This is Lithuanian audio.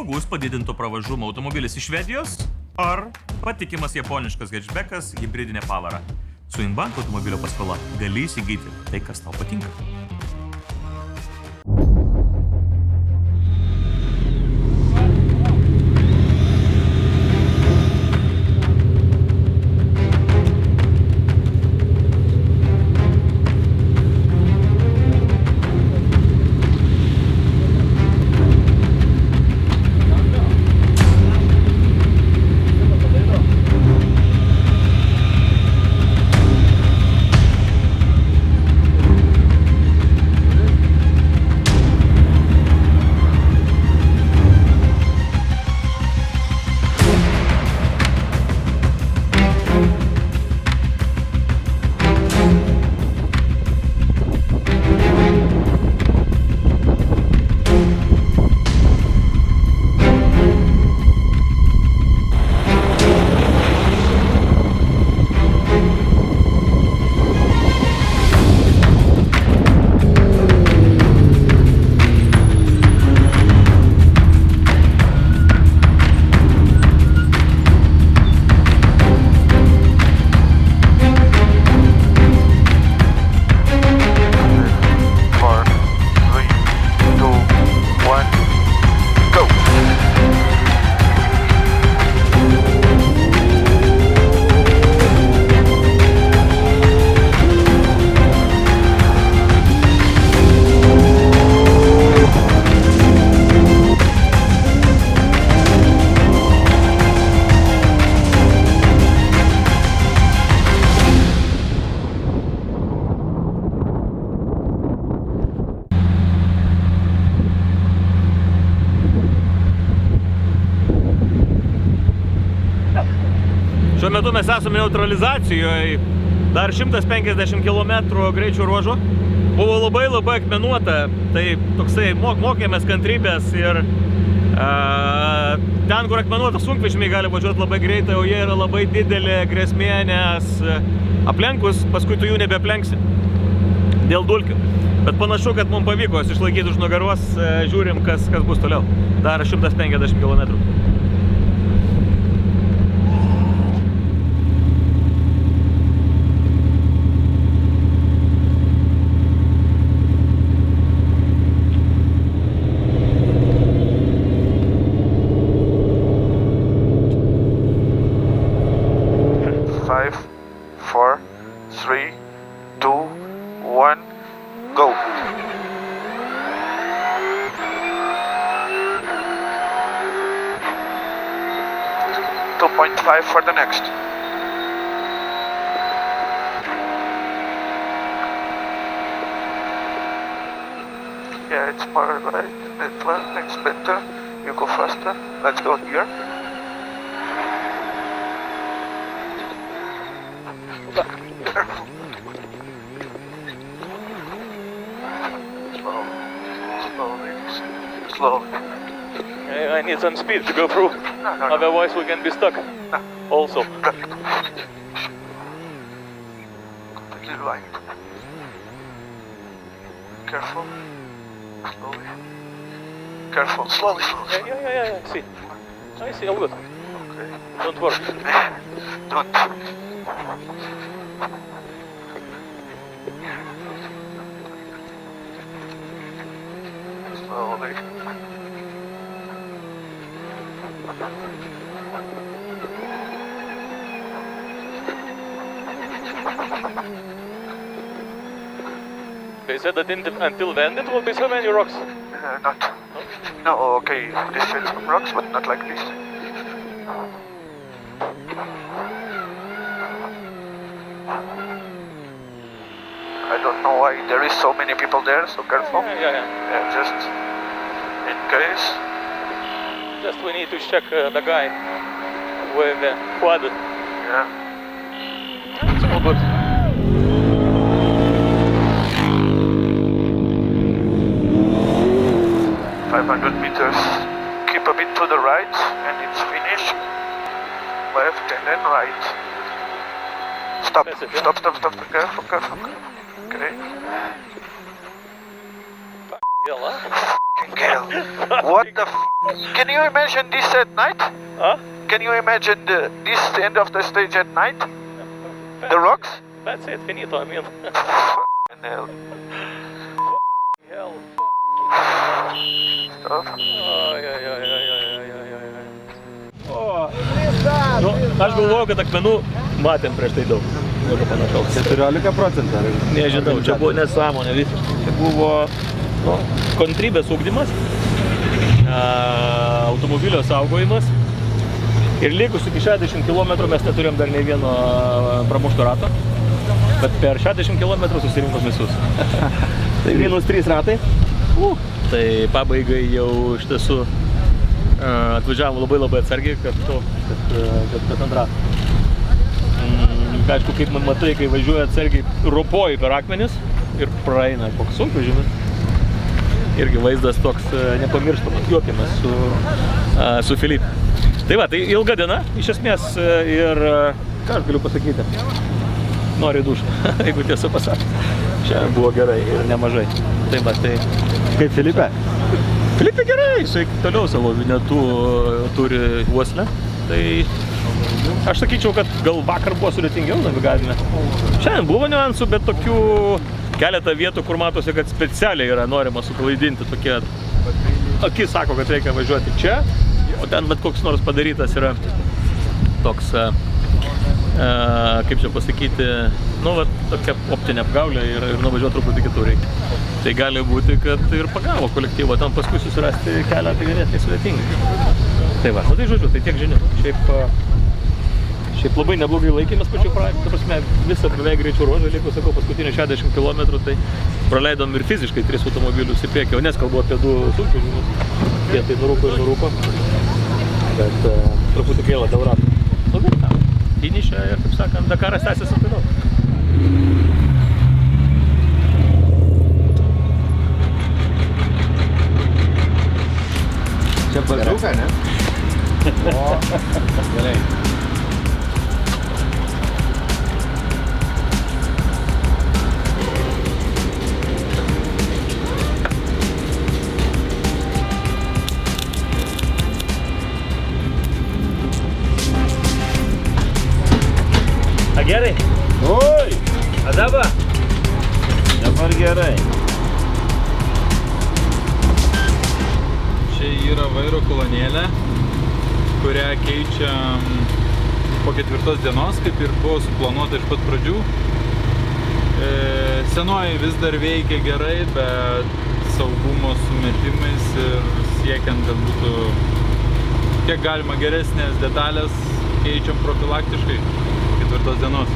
saugus padidinto pravažumo automobilis iš Švedijos ar patikimas japoniškas hatchbackas hibridinė pavara. Su Inbank automobilio paskola gali įsigyti tai, kas tau patinka. Šiuo metu mes esame neutralizacijoje, dar 150 km greičio ruožo. Buvo labai akmenuota, tai toksai mokėmės kantrybės ir ten, kur akmenuota, sunkvežimiai gali važiuoti labai greitai, o jie yra labai didelė grėsmė, nes aplenkus, paskui tu jų nebeaplenksi dėl dulkių. Bet panašu, kad mums pavyko išlaikyti už nugaros, žiūrim, kas bus toliau. Dar 150 km. Go! 2.5 for the next. Yeah, it's more right. Next better. You go faster. Let's go here. Careful. Slowly. I need some speed to go through. No. Otherwise we can be stuck. No. Also. Perfect. Completely right. Careful. Slowly. Careful. Slowly. Yeah. See. I see. All good. Okay. Don't worry. Don't. Slowly. They said that until then it will be so many rocks. Not. No, okay. This is some rocks, but not like this. I don't know why there is so many people there, so careful. Yeah. Just in case. Just we need to check the guy with the quad. Yeah. It's all good. meters. Keep a bit to the right, and it's finished. Left and then right. Stop. Stop. Careful. Okay. Hell, huh? fucking hell. What the f? Can you imagine this at night? Huh? Can you imagine this end of the stage at night? The rocks? That's it, finito, I mean. Fucking hell. Hell. Stop. Ой. O, nu, aš galvoju, kad akmenų matėm prieš tai daug. Nieko panašaus. 14%. Nežinau, čia buvo nesąmonė visiškai. Čia buvo kontrybės ugdymas, automobilio saugojimas ir likus iki 60 km mes neturėjom dar nei vieno pramušto rato, bet per 60 km susirinkom visus. Tai minus 3 ratai. Tai pabaigai jau iš tiesų atvažiavom labai atsargiai, kad ant rato. Aišku, kaip man matai, kai važiuoja atsargiai, ropoji per akmenis ir praeina koks sunkvežimis. Irgi vaizdas toks nepamirštamas, juokėmės su Filipe. Tai va, tai ilga diena, iš esmės, ir ką aš galiu pasakyti? Noriu į dušą, jeigu tiesą pasakyti. Čia buvo gerai ir nemažai. Tai va, tai... Kaip Filipe? Filipe gerai, jisai toliau savo vinetų turi uoslę. Tai aš sakyčiau, kad gal vakar buvo sudėtingiau navigavime. Šiandien buvo niuansų, bet tokių keletą vietų, kur matosi, kad specialiai yra norima suklaidinti. Tokie akis sako, kad reikia važiuoti čia, o ten bet koks nors padarytas yra toks, kaip čia pasakyti, nu, va, tokia optinė apgaulė ir nuvažiuoti truputį kitur reikia. Tai gali būti, kad ir pagavo kolektyvo, tam paskui susirasti kelią, tai ganėtinai sudėtingai. Tai va, nu tai žodžiu, tai tiek žinių. Šiaip labai neblogai laikėmės pačiu projektu, ta prasme, visą beveik greičio ruožą, likus, sakau, paskutinį 60 km, tai praleidom ir fiziškai 3 automobilius į priekį, o neskalbu apie 2 sunkvežimius. Jie tai nurūko, bet truputį gaila dėl ratų. Nu, bet tam, finišė ir, kaip sakant, Dakaras tęsiasi toliau. Čia bazuka, ne? O, gerai. A gerai? Oi! A dabar? Dabar gerai. Čia yra vairo kolonėlė, kurią keičiam po 4 dienos, kaip ir buvo suplanuota iš pat pradžių. Senoji vis dar veikia gerai, bet saugumo sumetimais ir siekiant, kad būtų kiek galima geresnės detalės, keičiam profilaktiškai 4 dienos.